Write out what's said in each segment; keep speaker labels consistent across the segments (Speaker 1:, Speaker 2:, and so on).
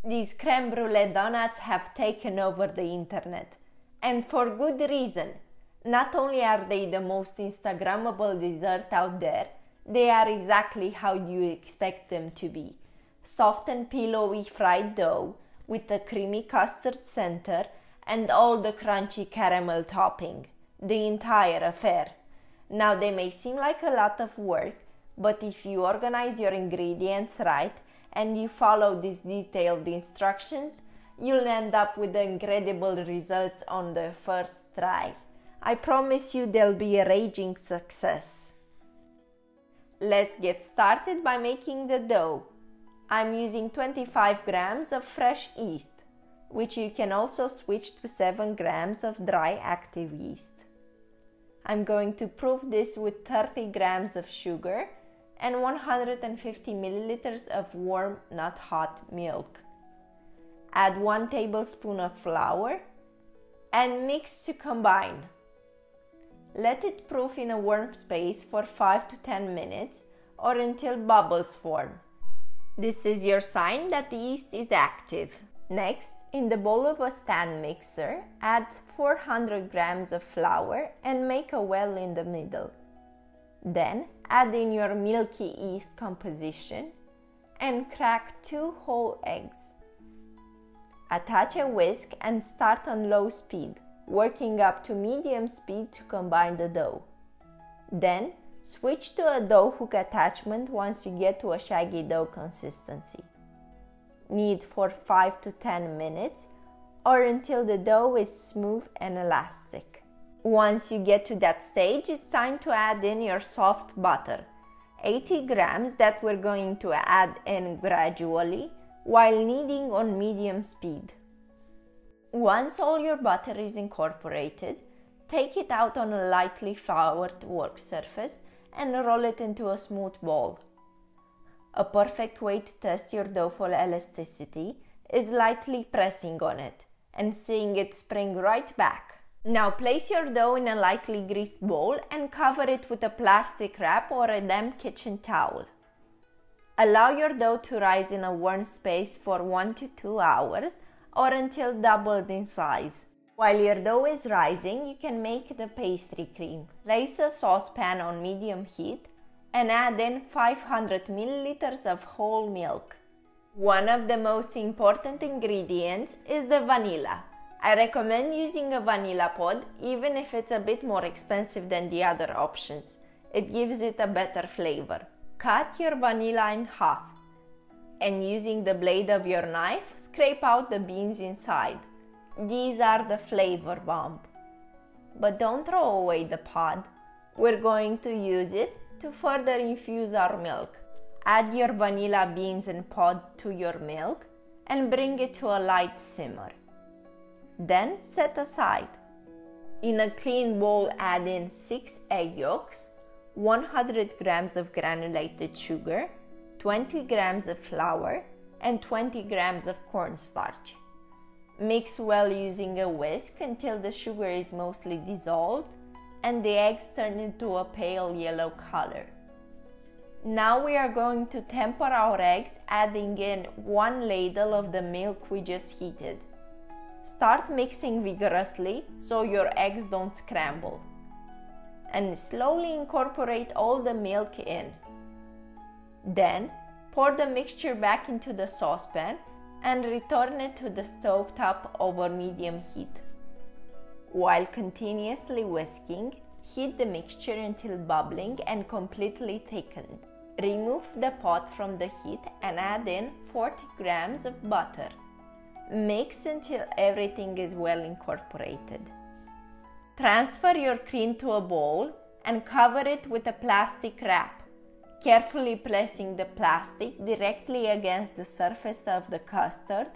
Speaker 1: These creme brulee donuts have taken over the internet, and for good reason. Not only are they the most Instagrammable dessert out there, they are exactly how you expect them to be. Soft and pillowy fried dough with a creamy custard center and all the crunchy caramel topping. The entire affair. Now they may seem like a lot of work, but if you organize your ingredients right and you follow these detailed instructions, you'll end up with incredible results on the first try. I promise you they'll be a raging success. Let's get started by making the dough. I'm using 25 grams of fresh yeast, which you can also switch to 7 grams of dry active yeast. I'm going to proof this with 30 grams of sugar and 150 milliliters of warm, not hot milk. Add 1 tablespoon of flour and mix to combine. Let it proof in a warm space for 5 to 10 minutes or until bubbles form. This is your sign that the yeast is active. Next, in the bowl of a stand mixer, add 400 grams of flour and make a well in the middle. Then add in your milky yeast composition and crack 2 whole eggs. Attach a whisk and start on low speed, working up to medium speed to combine the dough. Then switch to a dough hook attachment once you get to a shaggy dough consistency. Knead for 5 to 10 minutes or until the dough is smooth and elastic. Once you get to that stage, it's time to add in your soft butter, 80 grams that we're going to add in gradually while kneading on medium speed. Once all your butter is incorporated, take it out on a lightly floured work surface and roll it into a smooth ball. A perfect way to test your dough for elasticity is lightly pressing on it and seeing it spring right back. Now place your dough in a lightly greased bowl and cover it with a plastic wrap or a damp kitchen towel. Allow your dough to rise in a warm space for 1 to 2 hours or until doubled in size. While your dough is rising, you can make the pastry cream. Place a saucepan on medium heat and add in 500 milliliters of whole milk. One of the most important ingredients is the vanilla. I recommend using a vanilla pod even if it's a bit more expensive than the other options. It gives it a better flavor. Cut your vanilla in half and using the blade of your knife, scrape out the beans inside. These are the flavor bomb. But don't throw away the pod. We're going to use it to further infuse our milk. Add your vanilla beans and pod to your milk and bring it to a light simmer. Then set aside. In a clean bowl, add in 6 egg yolks, 100 grams of granulated sugar, 20 grams of flour, and 20 grams of cornstarch. Mix well using a whisk until the sugar is mostly dissolved and the eggs turn into a pale yellow color. Now we are going to temper our eggs, adding in 1 ladle of the milk we just heated. Start mixing vigorously so your eggs don't scramble. And slowly incorporate all the milk in. Then pour the mixture back into the saucepan and return it to the stove top over medium heat. While continuously whisking, heat the mixture until bubbling and completely thickened. Remove the pot from the heat and add in 40 grams of butter. Mix until everything is well incorporated. Transfer your cream to a bowl and cover it with a plastic wrap, carefully placing the plastic directly against the surface of the custard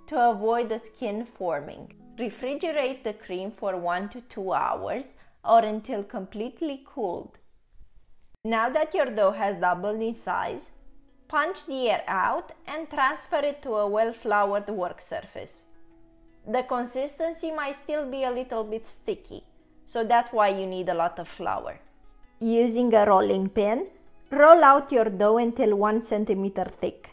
Speaker 1: to avoid the skin forming. Refrigerate the cream for 1 to 2 hours or until completely cooled. Now that your dough has doubled in size, punch the air out and transfer it to a well-floured work surface. The consistency might still be a little bit sticky, so that's why you need a lot of flour. Using a rolling pin, roll out your dough until 1 centimeter thick.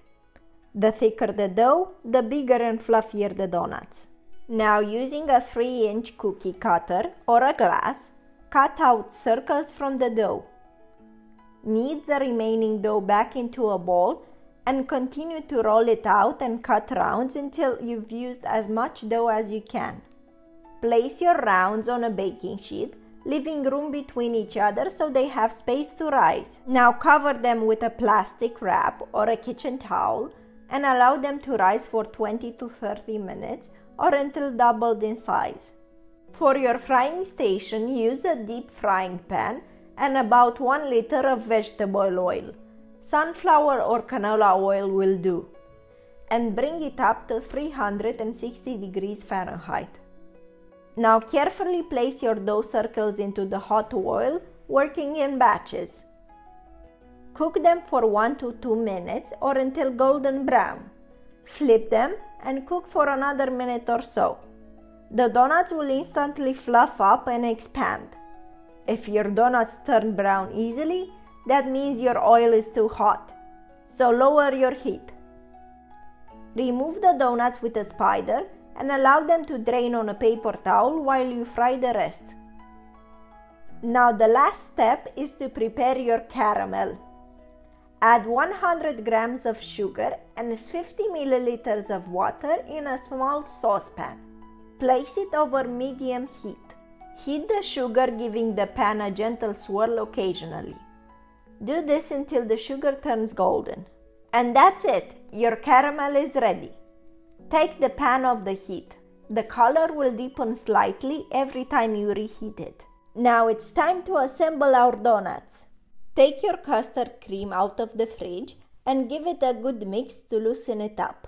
Speaker 1: The thicker the dough, the bigger and fluffier the donuts. Now using a 3-inch cookie cutter or a glass, cut out circles from the dough. Knead the remaining dough back into a ball and continue to roll it out and cut rounds until you've used as much dough as you can. Place your rounds on a baking sheet, leaving room between each other so they have space to rise. Now cover them with a plastic wrap or a kitchen towel and allow them to rise for 20 to 30 minutes or until doubled in size. For your frying station, use a deep frying pan and about 1 liter of vegetable oil. Sunflower or canola oil will do. And bring it up to 360 degrees Fahrenheit. Now carefully place your dough circles into the hot oil, working in batches. Cook them for 1 to 2 minutes or until golden brown. Flip them and cook for another minute or so. The donuts will instantly fluff up and expand. If your donuts turn brown easily, that means your oil is too hot, so lower your heat. Remove the donuts with a spider and allow them to drain on a paper towel while you fry the rest. Now the last step is to prepare your caramel. Add 100 grams of sugar and 50 milliliters of water in a small saucepan. Place it over medium heat. Heat the sugar, giving the pan a gentle swirl occasionally. Do this until the sugar turns golden. And that's it, your caramel is ready. Take the pan off the heat. The color will deepen slightly every time you reheat it. Now it's time to assemble our donuts. Take your custard cream out of the fridge and give it a good mix to loosen it up.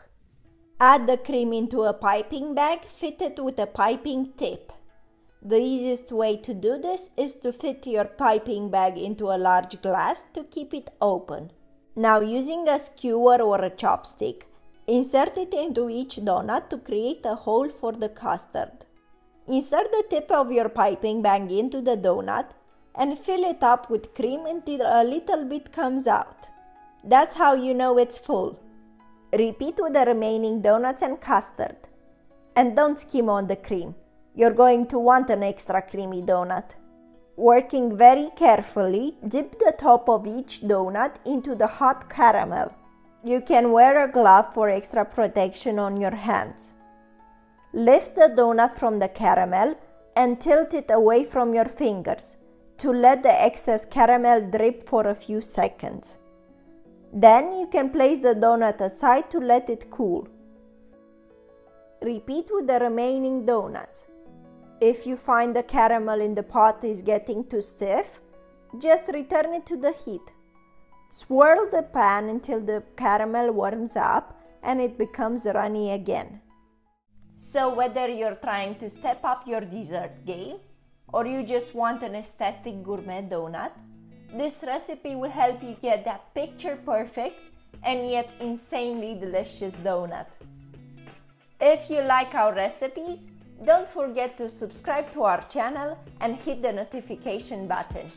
Speaker 1: Add the cream into a piping bag fitted with a piping tip. The easiest way to do this is to fit your piping bag into a large glass to keep it open. Now using a skewer or a chopstick, insert it into each donut to create a hole for the custard. Insert the tip of your piping bag into the donut and fill it up with cream until a little bit comes out. That's how you know it's full. Repeat with the remaining donuts and custard. And don't skim on the cream. You're going to want an extra creamy donut. Working very carefully, dip the top of each donut into the hot caramel. You can wear a glove for extra protection on your hands. Lift the donut from the caramel and tilt it away from your fingers to let the excess caramel drip for a few seconds. Then you can place the donut aside to let it cool. Repeat with the remaining donuts. If you find the caramel in the pot is getting too stiff, just return it to the heat. Swirl the pan until the caramel warms up and it becomes runny again. So whether you're trying to step up your dessert game or you just want an aesthetic gourmet donut, this recipe will help you get that picture perfect and yet insanely delicious donut. If you like our recipes, don't forget to subscribe to our channel and hit the notification button.